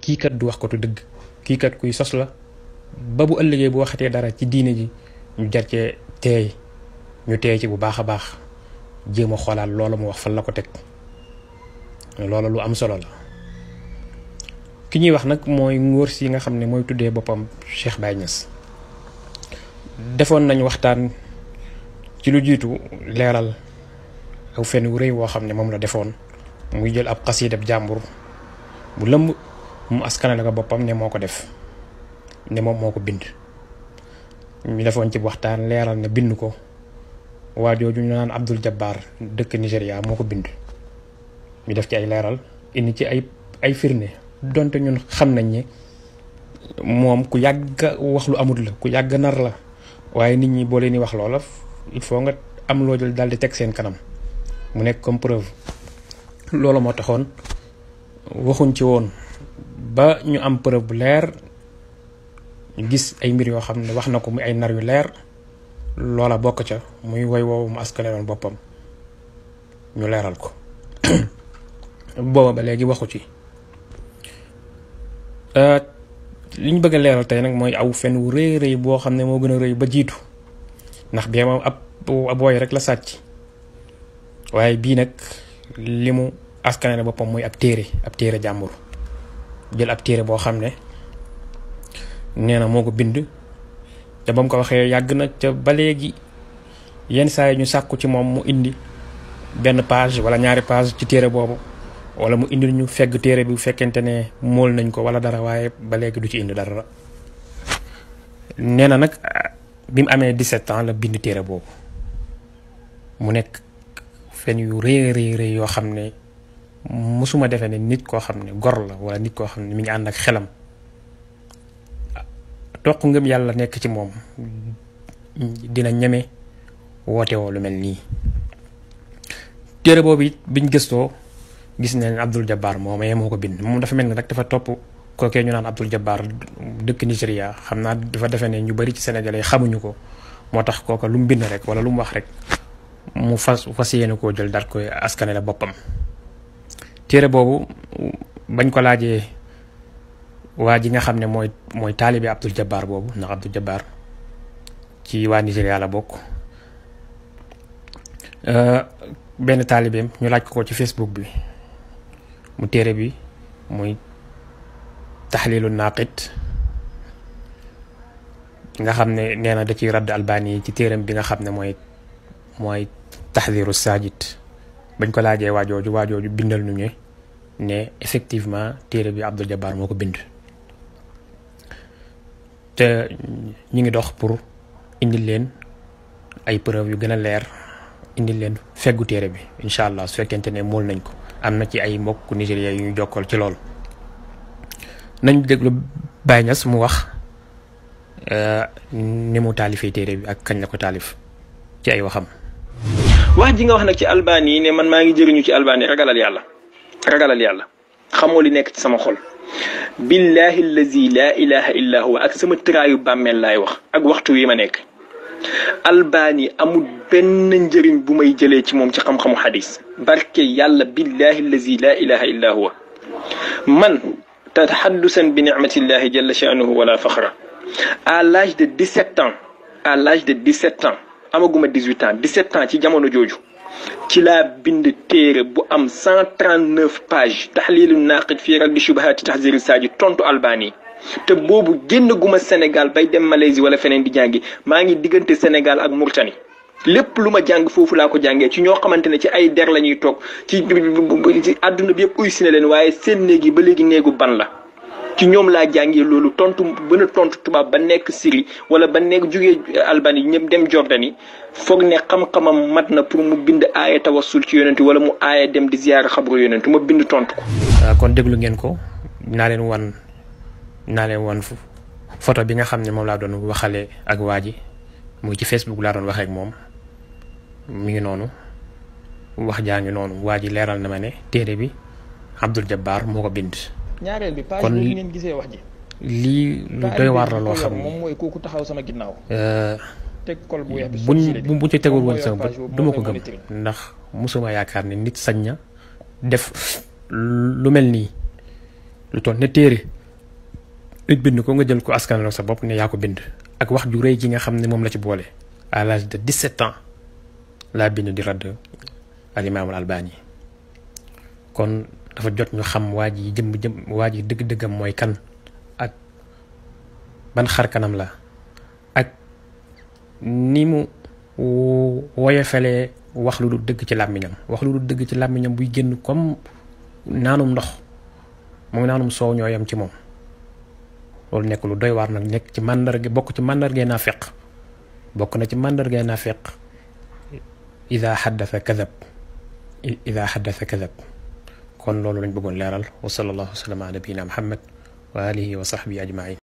kii kat du wax ko tu dëgg, kii kat kuy sos la, ba bu ëllëgee bu waxatee dara ci diine ji ñu jar cee teey, ñu teey ci bu baax a baax, jéem a xoolaat loolu mu wax fan la ko teg. loolu lu am solo la. ki ñuy wax nag mooy ngóor si nga xam ne mooy tuddee boppam Cheikh Baye Niass. defoon nañ waxtaan ci lu jiitu leeral aw fen wu rëy woo xam ne moom la defoon, muy jël ab xasiidab jàmbur bu lëmb mu askanale ko boppam ne moo ko def, ne moom moo ko bind. ñu defoon ci waxtaan leeral ne bind ko waa jooju ñu naan Abdul Jabbar dëkk Nigéria moo ko bind. ñu def ci ay leeral indi ci ay firnde, donte ñun xam nañ ne moom ku yàgg wax lu amut la, ku yàgg nar la, waaye nit ñi boo leen di wax loola il faut nga am loo jël daal di teg seen kanam mu nekk comme preuve. loolu moo taxoon waxuñ ci woon ba ñu am preuve bu leer, ñu gis ay mbir yoo xam ne wax na ko muy ay nar yu leer, loola bokk ca muy woy woowu mu askane woon boppam ñu leeral ko. booba ba léegi waxu ci. li ñu bëgg a leeral tey nag mooy aw fen wu rëy rëy boo xam ne moo gën a rëy ba jiitu, ndax bee moom ab booy rek la sàcc, waaye bii nag li mu askane boppam muy ab téere jàmbur. jël ab téere boo xam ne nee na moo ko bind, te ba mu ko waxee yàgg na ca ba léegi yenn saa yi ñu sàkku ci moom mu indi benn page wala ñaari page ci téere boobu, wala mu indil ñu fegg téere bi bu fekkente ne mool nañ ko wala dara, waaye ba léegi du ci indi dara. nee na nag bi mu amee 17 ans la bind téere boobu, mu nekk fen yu rëy rëy yoo xam ne musuma defee ne nit koo xam ne gor la wala nit koo xam ne mi ngi ànd ak xelam, toq ngëm yàlla nekk ci moom, dina ñeme woote woo lu mel nii. téere boobu it biñ gëstoo gis nañ Abdul Jabbar moomee moo ko bind. moom dafa mel ni rek dafa topp kookee ñu naan Abdul Jabbar dëkk Nigéria, xam naa dafa defe ne ñu bari ci Sénégalais xamuñu ko, moo tax kooka lu mu bind rek wala lu mu wax rek mu fas yéene koo jël daal koy askane la boppam. téere boobu bañ ko laajee waa ji nga xam ne mooy taalibe Abdul Jabbar boobu, ndax Abdul Jabbar ci waa Nigéria la bokk, benn taalibeem ñu laaj ko ci Facebook bi, mu téere bi muy taxliilu naaqit nga xam ne nee na da ciy radd Albani ci téereem bi nga xam ne mooy taxdiiru saajid. bañ ko laajee waajooju bindal nu ne effectivement téere bi Abdul Jabbar moo ko bind, te ñu ngi dox pour indil leen ay preuve yu gën a leer, indil leen feggu téere bi incha allah su fekkente ne mool nañ ko. am na ci ay mbokk Nigéria yu ñu jokkal ci loolu. nañ déglu Baye Niass mu wax ni mu taalifee téere bi ak kañ la ko taalif ci ay waxam. wax ji nga wax nag ci Albani ne man maa ngi jëriñu ci Albani, ragalal yàlla xamoo li nekk ci sama xol. billahi allazi la ilaha illa huwa ak sama tëraayu bàmmeel laay wax ak waxtu wi ma nekk. Albani amul benn njëriñ bu may jëlee ci moom ci xam-xamu xadis, barke yàlla billahi allazi la ilaha illa huwa. man taxaddusan bi nicmatillahi jalla sha'nuhu wala faxra, à l'âge de 17 ans amaguma 18 ans 17 ans ci jamono jooju ci laa bind téere bu am 139 pages taxliilu naaqid fii raddi shubahaati tahziri saaji tontu Albani. te boobu génn guma Sénégal bay dem Malaisie wala feneen di jàngi, maa ngi diggante Sénégal ak Mauritanie. lépp lu ma jàng foofu laa ko jàngee ci ñoo xamante ne ci ay der la ñuy toog ci àdduna bi yëpp uy si na leen, waaye seen néeg yi ba léegi néegu ban la. ci ñoom laa jàngee loolu tontu bën a tontu tubaab ba nekk Syrie wala ba nekk jógee Albanie ñëpp dem Jordanie foog ne xam-xamam mat na pour mu bind aaya tawassul ci yonentu wala mu aaya dem di ziyaara xabru yonentu ma bind tontu ko. kon déglu ngeen ko, naa leen wan photo bi nga xam ne moom laa doon waxale ak waa ji, mu ngi ci Facebook laa doon waxee ak moom, mi ngi noonu, wax jaa ngi noonu. waa ji leeral na ma ne téere bi Abdul Jabbar moo ko bind. ñaareel bi page boobu ngeen gisee wax ji. lii lu doy waar la loo xam ne moom mooy kooku taxaw sama ginnaaw. teg kol bu weex bu ci tegul woon sama bët du ma ko gëm, ndax mosuma yaakaar ne nit sañ na def lu mel nii. lu toll ne téere nit bind ko nga jël ko askanal sa bopp ne yaa ko bind ak wax ju rëy ji nga xam ne moom la ci boole à l'âge de 17 ans laa bind di radd al imaamul Albani kon dafa jot ñu xam waa ji waa ji dëgg-dëggam mooy kan ak ban xar kanam la ak ni mu woyofalee wax lu dul dëgg ci làmmiñam wax lu dul dëgg ci làmmiñam buy génn comme naanum ndox moom naanum soow ñoo yam ci moom loolu nekk lu doy waar nag nekk ci màndarga bokk ci màndargay naafeq bokk na ci màndargay naafeq ida xaddasa kadab kon loolu lañ bëggoon leeral wa sallallahu wa sallam ala nabiyina muhammad wa alihi wa sahbihi ajmain